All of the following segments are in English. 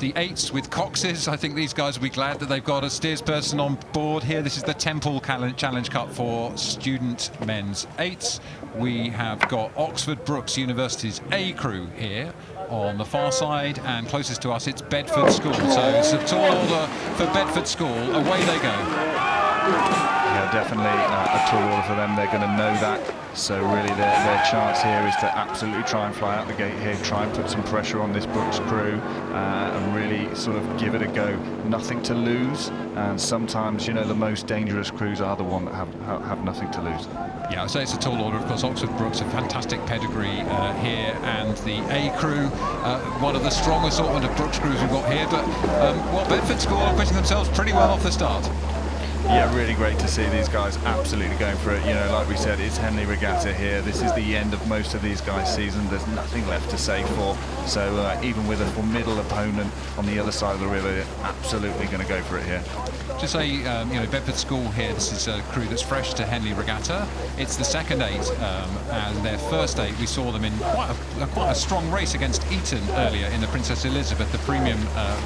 the eights with coxes. I think these guys will be glad that they've got a steersperson on board here. This is the Temple Challenge Cup for student men's eights. We have got Oxford Brookes University's A crew here on the far side, and closest to us it's Bedford School. So it's a tall order for Bedford School. Away they go. Yeah, definitely a tall order for them. They're going to know that. So really their chance here is to absolutely try and fly out the gate here, try and put some pressure on this Brookes crew and really sort of give it a go. Nothing to lose, and sometimes, you know, the most dangerous crews are the one that have nothing to lose. Yeah, I'd say it's a tall order. Of course, Oxford Brookes, a fantastic pedigree here, and the A crew, one of the strong assortment of Brookes crews we've got here. But well, Bedford School are putting themselves pretty well off the start. Yeah, really great to see these guys absolutely going for it. You know, like we said, it's Henley Regatta here. This is the end of most of these guys' season. There's nothing left to say for. So even with a formidable opponent on the other side of the river, they're absolutely going to go for it here. Just say, you know, Bedford School here, this is a crew that's fresh to Henley Regatta. It's the second eight, and their first eight, we saw them in quite a strong race against Eton earlier in the Princess Elizabeth, the premium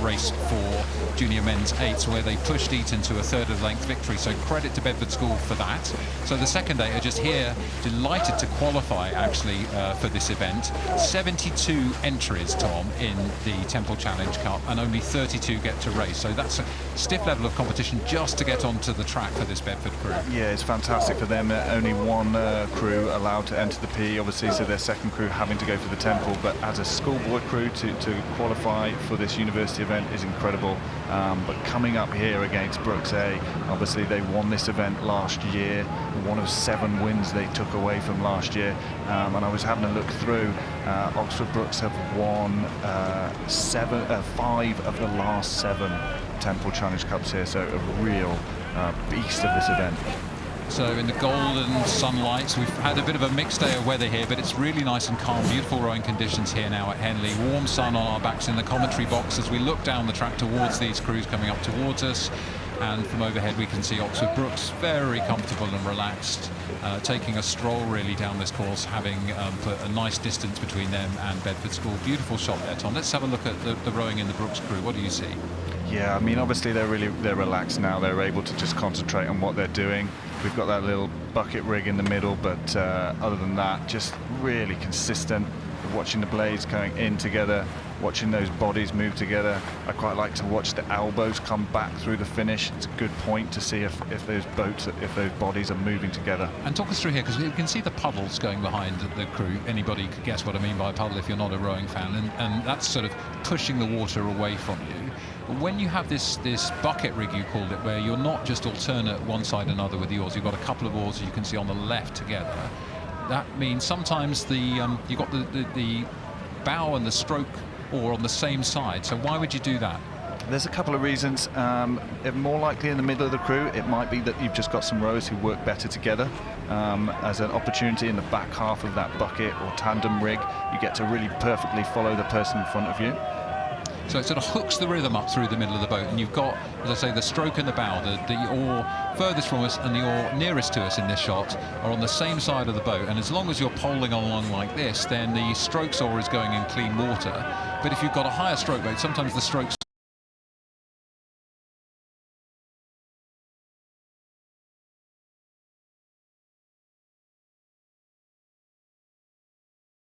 race for junior men's eights, where they pushed Eton to a third of length victory. So credit to Bedford School for that. So the second eight are just here, delighted to qualify actually for this event. 72 entries, Tom, in the Temple Challenge Cup, and only 32 get to race. So that's a stiff level of competition just to get onto the track for this Bedford crew. Yeah, it's fantastic for them. Only one crew allowed to enter the P, obviously, so their second crew having to go for the Temple. But as a schoolboy crew to qualify for this university event is incredible. But coming up here against Brookes A, obviously they won this event last year, one of 7 wins they took away from last year. And I was having a look through, Oxford Brookes have won 5 of the last 7 Temple Challenge Cups here, so a real beast of this event. So in the golden sunlight, we've had a bit of a mixed day of weather here, but it's really nice and calm, beautiful rowing conditions here now at Henley. Warm sun on our backs in the commentary box as we look down the track towards these crews coming up towards us. And from overhead we can see Oxford Brookes very comfortable and relaxed, taking a stroll really down this course, having put a nice distance between them and Bedford School. Beautiful shot there, Tom. Let's have a look at the rowing in the Brookes crew. What do you see? Yeah, I mean, obviously they're relaxed now. They're able to just concentrate on what they're doing. We've got that little bucket rig in the middle, but other than that, just really consistent. Watching the blades going in together, watching those bodies move together. I quite like to watch the elbows come back through the finish. It's a good point to see if those bodies are moving together. And talk us through here, because we can see the puddles going behind the crew. Anybody could guess what I mean by a puddle if you're not a rowing fan, and that's sort of pushing the water away from you. But when you have this bucket rig, you called it, where you're not just alternate one side another with the oars, you've got a couple of oars you can see on the left together. That means sometimes you've got the bow and the stroke oar on the same side. So why would you do that? There's a couple of reasons. More likely in the middle of the crew, it might be that you've just got some rowers who work better together. As an opportunity in the back half of that bucket or tandem rig, you get to really perfectly follow the person in front of you. So it sort of hooks the rhythm up through the middle of the boat, and you've got, as I say, the stroke and the bow. The oar furthest from us and the oar nearest to us in this shot are on the same side of the boat, and as long as you're poling along like this, then the strokes oar is going in clean water. But if you've got a higher stroke rate, sometimes the strokes